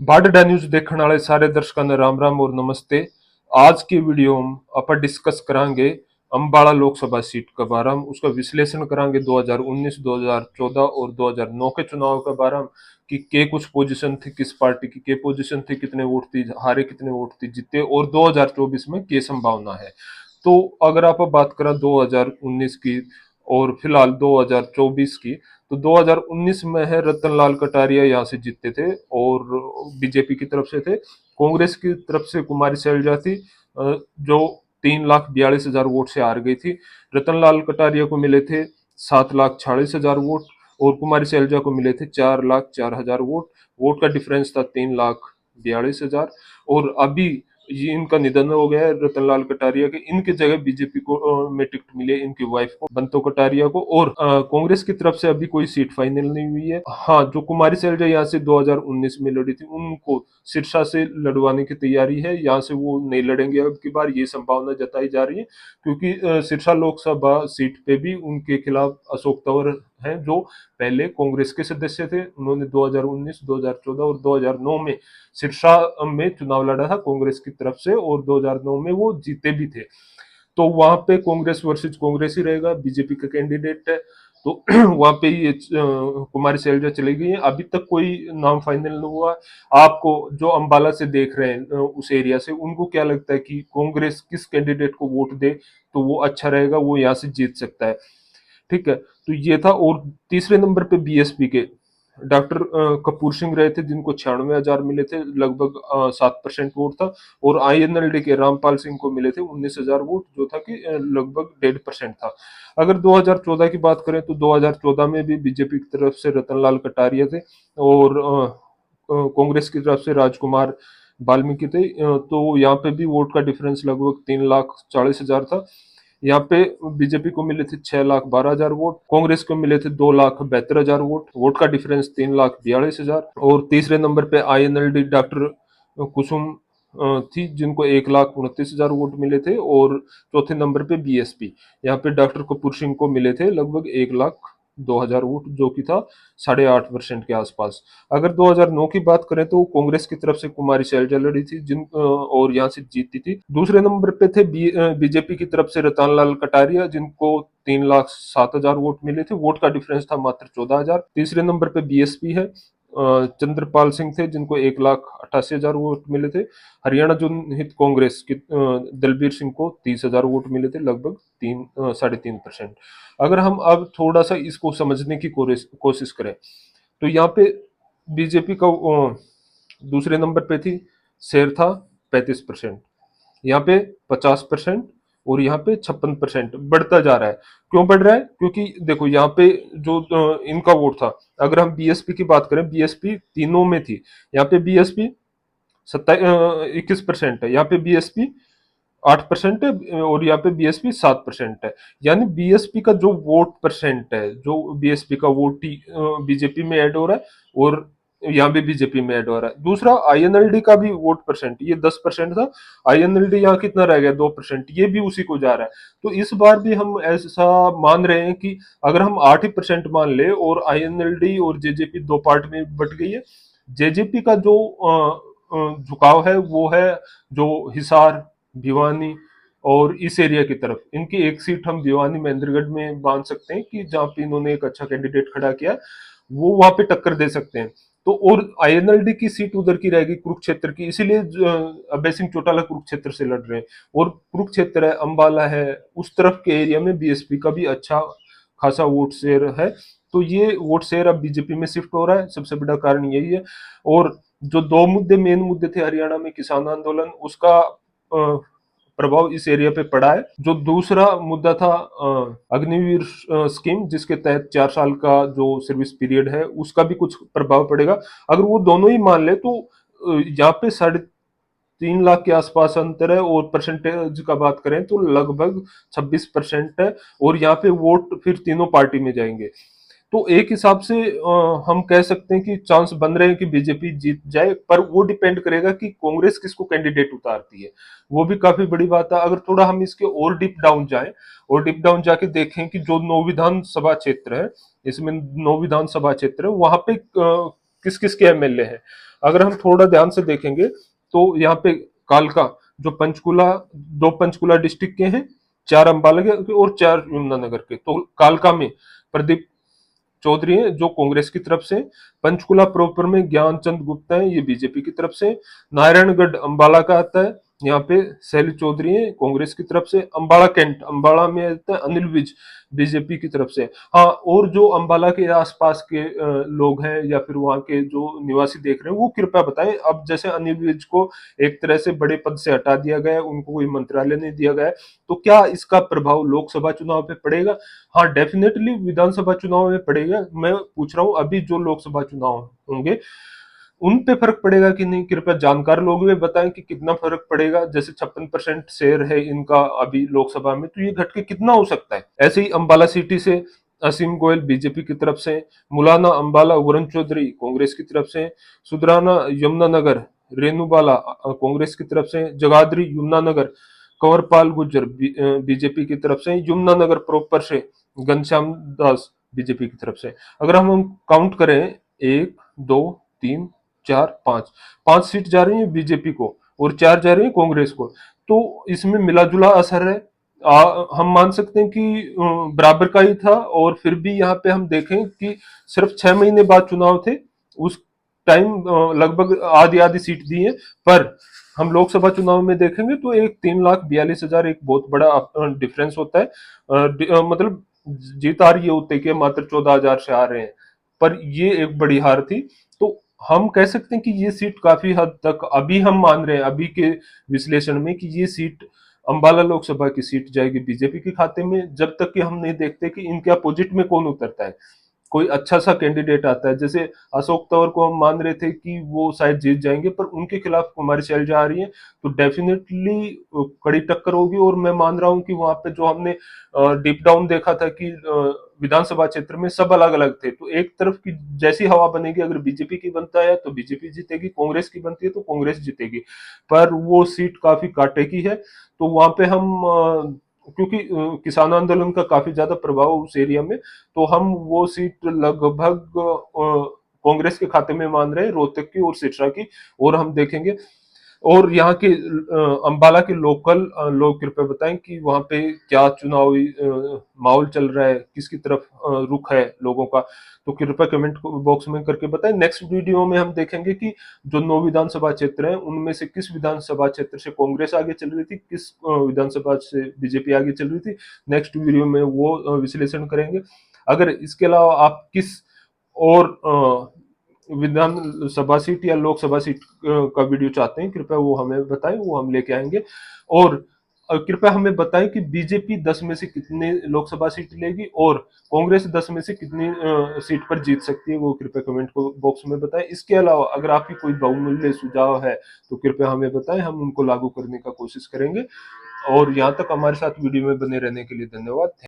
बाडडा news देखने वाले सारे दर्शकों ने राम राम और नमस्ते। आज की वीडियो में अपन डिस्कस करांगे अंबाला लोकसभा सीट के बारे में, उसका विश्लेषण करांगे 2019, 2014 और 2009 के चुनाव के बारे में कि के कुछ पोजीशन थी, किस पार्टी की के पोजीशन थी, कितने वोट थी, हारे कितने वोट थी, जीते, और 2024 में क्या संभावना है। तो अगर आप बात करें 2019 की और फिलहाल 2024 की, तो 2019 में है रतनलाल कटारिया यहाँ से जीते थे और बीजेपी की तरफ से थे। कांग्रेस की तरफ से कुमारी शैलजा थी, जो 3,42,000 वोट से हार गई थी। रतनलाल कटारिया को मिले थे 7,46,000 वोट और कुमारी शैलजा को मिले थे 4,04,000 वोट। वोट का डिफरेंस था 3,42,000। और अभी ये इनका निधन हो गया है रतनलाल कटारिया के, इनकी जगह बीजेपी को में टिकट मिले इनकी वाइफ को, बंतो कटारिया को। और कांग्रेस की तरफ से अभी कोई सीट फाइनल नहीं हुई है। हाँ, जो कुमारी शैलजा यहाँ से 2019 में लड़ी थी, उनको सिरसा से लड़वाने की तैयारी है। यहाँ से वो नहीं लड़ेंगे अब की बार, ये संभावना जताई जा रही है, क्योंकि सिरसा लोकसभा सीट पे भी उनके खिलाफ अशोक तंवर हैं, जो पहले कांग्रेस के सदस्य थे। उन्होंने 2019, 2014 और 2009 में सिरसा में चुनाव लड़ा था कांग्रेस की तरफ से और 2009 में वो जीते भी थे। तो वहां पे कांग्रेस वर्सेस कांग्रेस ही रहेगा, बीजेपी का कैंडिडेट है। तो वहां पे ये कुमारी शैलजा चली गई है। अभी तक कोई नाम फाइनल नहीं हुआ। आपको जो अंबाला से देख रहे हैं उस एरिया से, उनको क्या लगता है कि कांग्रेस किस कैंडिडेट को वोट दे तो वो अच्छा रहेगा, वो यहाँ से जीत सकता है? ठीक है, तो ये था। और तीसरे नंबर पे बीएसपी के डॉक्टर कपूर सिंह रहे थे, जिनको 96,000 मिले थे, लगभग 7% वोट था। और आईएनएलडी के रामपाल सिंह को मिले थे 19,000 वोट, जो था कि लगभग 1.5% था। अगर 2014 की बात करें तो 2014 में भी बीजेपी की तरफ से रतनलाल कटारिया थे और कांग्रेस की तरफ से राजकुमार वाल्मीकि थे। तो यहाँ पे भी वोट का डिफरेंस लगभग 3,40,000 था। यहाँ पे बीजेपी को मिले थे 6,12,000 वोट, कांग्रेस को मिले थे 2,72,000 वोट। वोट का डिफरेंस 3,42,000। और तीसरे नंबर पे आईएनएलडी डॉक्टर कुसुम थी, जिनको 1,29,000 वोट मिले थे। और चौथे नंबर पे बीएसपी, यहाँ पे डॉक्टर कपूर सिंह को मिले थे लगभग 1,02,000 वोट, जो कि था 8.5% के आसपास। अगर 2009 की बात करें तो कांग्रेस की तरफ से कुमारी शैलजा लड़ी थी, और यहाँ से जीती थी। दूसरे नंबर पे थे बीजेपी की तरफ से रतनलाल कटारिया, जिनको 3,07,000 वोट मिले थे। वोट का डिफरेंस था मात्र 14,000। तीसरे नंबर पे बीएसपी है, चंद्रपाल सिंह थे, जिनको 1,88,000 वोट मिले थे। हरियाणा जनहित कांग्रेस के दलबीर सिंह को 30,000 वोट मिले थे, लगभग 3.5%। अगर हम अब थोड़ा सा इसको समझने की कोशिश करें, तो यहाँ पे बीजेपी का दूसरे नंबर पे थी, शेयर था 35%, यहाँ पे 50% और यहाँ पे 56% बढ़ता जा रहा है। क्यों बढ़ रहा है? क्योंकि देखो यहाँ पे जो इनका वोट था, अगर हम बीएसपी की बात करें, बीएसपी तीनों में थी। यहाँ पे बीएसपी 21% है, यहाँ पे बीएसपी 8% है और यहाँ पे बीएसपी 7% है। यानी बीएसपी का जो वोट परसेंट है, जो बीएसपी का वोट बीजेपी में ऐड हो रहा है और यहाँ भी बीजेपी में ऐड हो रहा है। दूसरा, आईएनएलडी का भी वोट परसेंट, ये 10% था, आईएनएलडी यहाँ कितना रह गया? 2%, ये भी उसी को जा रहा है। तो इस बार भी हम ऐसा मान रहे हैं कि अगर हम 8% मान ले और आईएनएलडी और जेजेपी दो पार्ट में बट गई है, जेजेपी का जो झुकाव है वो है जो हिसार, भिवानी और इस एरिया की तरफ। इनकी एक सीट हम भिवानी महेंद्रगढ़ में बांध सकते हैं कि जहां पे इन्होंने एक अच्छा कैंडिडेट खड़ा किया, वो वहां पे टक्कर दे सकते हैं। तो और आईएनएलडी की सीट उधर की रहेगी, कुरुक्षेत्र की, इसीलिए अभय सिंह चौटाला कुरुक्षेत्र से लड़ रहे हैं। और कुरुक्षेत्र है, अंबाला है, उस तरफ के एरिया में बीएसपी का भी अच्छा खासा वोट शेयर है। तो ये वोट शेयर अब बीजेपी में शिफ्ट हो रहा है, सबसे बड़ा कारण यही है। और जो दो मुद्दे, मेन मुद्दे थे हरियाणा में, किसान आंदोलन, उसका प्रभाव इस एरिया पे पड़ा है। जो दूसरा मुद्दा था अग्निवीर स्कीम, जिसके तहत 4 साल का जो सर्विस पीरियड है, उसका भी कुछ प्रभाव पड़ेगा। अगर वो दोनों ही मान ले तो यहाँ पे 3.5 लाख के आसपास अंतर है। और परसेंटेज का बात करें तो लगभग 26% है। और यहाँ पे वोट फिर तीनों पार्टी में जाएंगे। तो एक हिसाब से हम कह सकते हैं कि चांस बन रहे हैं कि बीजेपी जीत जाए, पर वो डिपेंड करेगा कि कांग्रेस किसको कैंडिडेट उतारती है। वो भी काफी बड़ी बात है। अगर थोड़ा हम इसके और डीप डाउन जाएं और डीप डाउन जाके देखें कि जो 9 विधानसभा क्षेत्र है, इसमें 9 विधानसभा क्षेत्र है, वहां पे किस किस के एमएलए हैं। अगर हम थोड़ा ध्यान से देखेंगे तो यहाँ पे कालका, जो पंचकुला, दो पंचकुला डिस्ट्रिक्ट के हैं, चार अंबाला के और चार यमुनानगर के। तो कालका में प्रदीप चौधरी है जो कांग्रेस की तरफ से, पंचकुला प्रॉपर में ज्ञानचंद गुप्ता है, ये बीजेपी की तरफ से, नारायणगढ़ अंबाला का आता है, यहाँ पे शैली चौधरी है कांग्रेस की तरफ से, अंबाला कैंट अंबाला में आता है अनिल विज बीजेपी की तरफ से। हाँ, और जो अंबाला के आसपास के लोग हैं या फिर वहाँ के जो निवासी देख रहे हैं वो कृपया बताएं, अब जैसे अनिल विज को एक तरह से बड़े पद से हटा दिया गया है, उनको कोई मंत्रालय नहीं दिया गया है, तो क्या इसका प्रभाव लोकसभा चुनाव पे पड़ेगा? हाँ, डेफिनेटली विधानसभा चुनाव में पड़ेगा। मैं पूछ रहा हूँ अभी जो लोकसभा चुनाव होंगे उन पे फर्क पड़ेगा कि नहीं, कृपया जानकार लोग भी बताएं कि कितना फर्क पड़ेगा। जैसे 56% शेयर है इनका अभी लोकसभा में, तो ये घट के कितना हो सकता है। ऐसे ही अंबाला सिटी से असीम गोयल बीजेपी की तरफ से, मुलाना अंबाला वरुण चौधरी कांग्रेस की तरफ से, सुधराना यमुनानगर रेणुबाला कांग्रेस की तरफ से, जगाधरी यमुनानगर कंवरपाल गुर्जर बीजेपी की तरफ से, यमुनानगर प्रॉपर से घनश्याम दास बीजेपी की तरफ से। अगर हम काउंट करें, एक, दो, तीन, चार, पांच, पांच सीट जा रही है बीजेपी को और चार जा रही है कांग्रेस को, तो इसमें मिला जुला असर है। हम मान सकते हैं कि बराबर का ही था। और फिर भी यहाँ पे हम देखें कि सिर्फ 6 महीने बाद चुनाव थे, उस टाइम लगभग आधी आधी सीट दी है। पर हम लोकसभा चुनाव में देखेंगे तो एक 3,42,000 एक बहुत बड़ा डिफरेंस होता है। मतलब जीत हार ये होते कि मात्र 14,000 से आ रहे हैं, पर ये एक बड़ी हार थी। तो हम कह सकते हैं कि ये सीट काफी हद तक, अभी हम मान रहे हैं अभी के विश्लेषण में कि ये सीट अंबाला लोकसभा की सीट जाएगी बीजेपी के खाते में, जब तक कि हम नहीं देखते कि इनके अपोजिट में कौन उतरता है, कोई अच्छा सा कैंडिडेट आता है। जैसे अशोक तंवर को हम मान रहे थे कि वो शायद जीत जाएंगे, पर उनके खिलाफ कुमारी शैलजा आ रही है, तो डेफिनेटली कड़ी टक्कर होगी। और मैं मान रहा हूं कि वहां पे जो हमने डीप डाउन देखा था कि विधानसभा क्षेत्र में सब अलग अलग थे, तो एक तरफ की जैसी हवा बनेगी, अगर बीजेपी की बनता है तो बीजेपी जीतेगी, कांग्रेस की बनती है तो कांग्रेस जीतेगी। पर वो सीट काफी कांटे की है, तो वहां पे हम क्योंकि किसान आंदोलन का काफी ज्यादा प्रभाव उस एरिया में, तो हम वो सीट लगभग कांग्रेस के खाते में मान रहे हैं, रोहतक की और सिरसा की। और हम देखेंगे, और यहाँ के अंबाला के लोकल लोग कृपया बताएं कि वहाँ पे क्या चुनावी माहौल चल रहा है, किसकी तरफ रुख है लोगों का, तो कृपया कमेंट बॉक्स में करके बताएं। नेक्स्ट वीडियो में हम देखेंगे कि जो 9 विधानसभा क्षेत्र हैं उनमें से किस विधानसभा क्षेत्र से कांग्रेस आगे चल रही थी, किस विधानसभा से बीजेपी आगे चल रही थी। नेक्स्ट वीडियो में वो विश्लेषण करेंगे। अगर इसके अलावा आप किस और विधानसभा सीट या लोकसभा सीट का वीडियो चाहते हैं, कृपया वो हमें बताएं, वो हम लेके आएंगे। और कृपया हमें बताएं कि बीजेपी 10 में से कितने लोकसभा सीट लेगी और कांग्रेस 10 में से कितनी सीट पर जीत सकती है, वो कृपया कमेंट बॉक्स में बताएं। इसके अलावा अगर आपकी कोई बहुमूल्य सुझाव है तो कृपया हमें बताएं, हम उनको लागू करने का कोशिश करेंगे। और यहाँ तक हमारे साथ वीडियो में बने रहने के लिए धन्यवाद।